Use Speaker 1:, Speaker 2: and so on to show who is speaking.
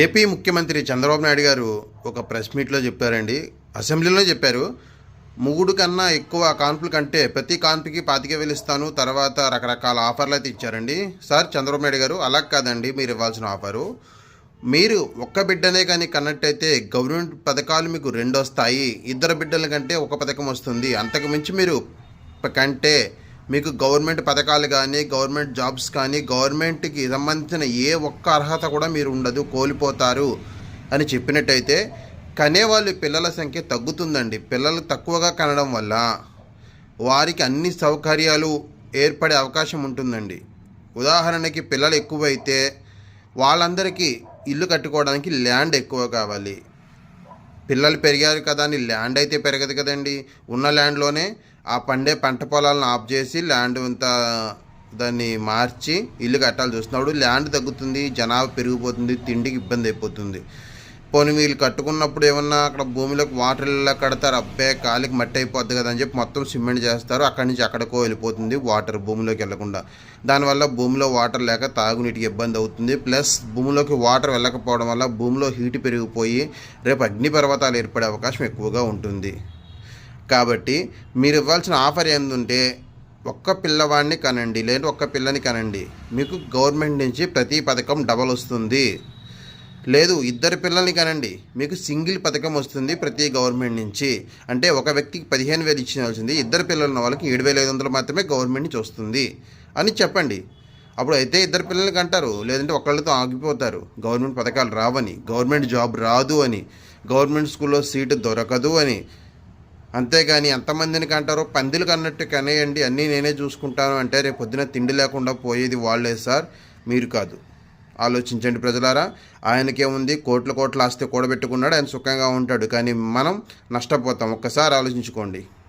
Speaker 1: AP ముఖ్యమంత్రి చంద్రబాబు నాయుడు గారు ఒక ప్రెస్ మీట్లో చెప్పారండి. అసెంబ్లీలో చెప్పారు. మొగుడు కన్నా ఎక్కువ కాన్పుల కంటే ప్రతి కాన్పుకి 25,000 ఇస్తాను, తర్వాత రకరకాల ఆఫర్లు అయితే ఇచ్చారండి. సార్ చంద్రబాబు నాయుడు గారు, అలా కాదండి మీరు ఇవ్వాల్సిన ఆఫరు. మీరు ఒక్క బిడ్డనే కానీ కన్నట్టయితే గవర్నమెంట్ పథకాలు మీకు 2 వస్తాయి. ఇద్దరు బిడ్డల కంటే ఒక పథకం వస్తుంది. అంతకు మించి మీరు కంటే మీకు గవర్నమెంట్ పథకాలు కానీ, గవర్నమెంట్ జాబ్స్ కానీ, గవర్నమెంట్కి సంబంధించిన ఏ ఒక్క అర్హత కూడా మీరు ఉండదు, కోల్పోతారు అని చెప్పినట్టయితే కనేవాళ్ళు పిల్లల సంఖ్య తగ్గుతుందండి. పిల్లలు తక్కువగా కనడం వల్ల వారికి అన్ని సౌకర్యాలు ఏర్పడే అవకాశం ఉంటుందండి. ఉదాహరణకి పిల్లలు ఎక్కువైతే వాళ్ళందరికీ ఇల్లు కట్టుకోవడానికి ల్యాండ్ ఎక్కువ కావాలి. పిల్లలు పెరిగారు కదా అని ల్యాండ్ అయితే పెరగదు కదండి. ఉన్న ల్యాండ్లోనే ఆ పండే పంట పొలాలను ఆఫ్ చేసి ల్యాండ్ అంతా దాన్ని మార్చి ఇల్లు కట్టాలి చూస్తున్నాడు. ల్యాండ్ తగ్గుతుంది, జనాభా పెరిగిపోతుంది, తిండికి ఇబ్బంది అయిపోతుంది. పోనీ వీళ్ళు కట్టుకున్నప్పుడు ఏమన్నా అక్కడ భూమిలోకి వాటర్ ఇలా కడతారు, అబ్బే కాలికి మట్టి అయిపోద్ది కదా అని చెప్పి మొత్తం సిమెంట్ చేస్తారు. అక్కడి నుంచి అక్కడికో వెళ్ళిపోతుంది వాటర్, భూమిలోకి వెళ్లకుండా. దానివల్ల భూమిలో వాటర్ లేక తాగునీటికి ఇబ్బంది అవుతుంది. ప్లస్ భూమిలోకి వాటర్ వెళ్ళకపోవడం వల్ల భూమిలో హీట్ పెరిగిపోయి రేపు అగ్నిపర్వతాలు ఏర్పడే అవకాశం ఎక్కువగా ఉంటుంది. కాబట్టి మీరు ఇవ్వాల్సిన ఆఫర్ ఏంటంటే ఒక్క పిల్లవాడిని కనండి, లేదా ఒక్క పిల్లని కనండి, మీకు గవర్నమెంట్ నుంచి ప్రతి పథకం డబల్ వస్తుంది. లేదు ఇద్దరు పిల్లల్ని కనండి, మీకు సింగిల్ పథకం వస్తుంది ప్రతి గవర్నమెంట్ నుంచి. అంటే ఒక వ్యక్తికి 15,000 ఇచ్చాల్సింది, ఇద్దరు పిల్లలు ఉన్న వాళ్ళకి 7,500 మాత్రమే గవర్నమెంట్ నుంచి వస్తుంది అని చెప్పండి. అప్పుడు అయితే ఇద్దరు పిల్లలకి అంటారు, లేదంటే ఒకళ్ళతో ఆగిపోతారు. గవర్నమెంట్ పథకాలు రావని, గవర్నమెంట్ జాబ్ రాదు అని, గవర్నమెంట్ స్కూల్లో సీటు దొరకదు అని. అంతేగాని ఎంతమందిని కంటారో పందిలు కన్నట్టు కనేయండి, అన్నీ నేనే చూసుకుంటాను అంటే రేపు పొద్దున తిండి లేకుండా పోయేది వాళ్ళే సార్, మీరు కాదు. ఆలోచించండి ప్రజలారా. ఆయనకేముంది, కోట్ల కోట్ల ఆస్తి కూడబెట్టుకున్నాడు, ఆయన సుఖంగా ఉంటాడు. కానీ మనం నష్టపోతాం. ఒక్కసారి ఆలోచించుకోండి.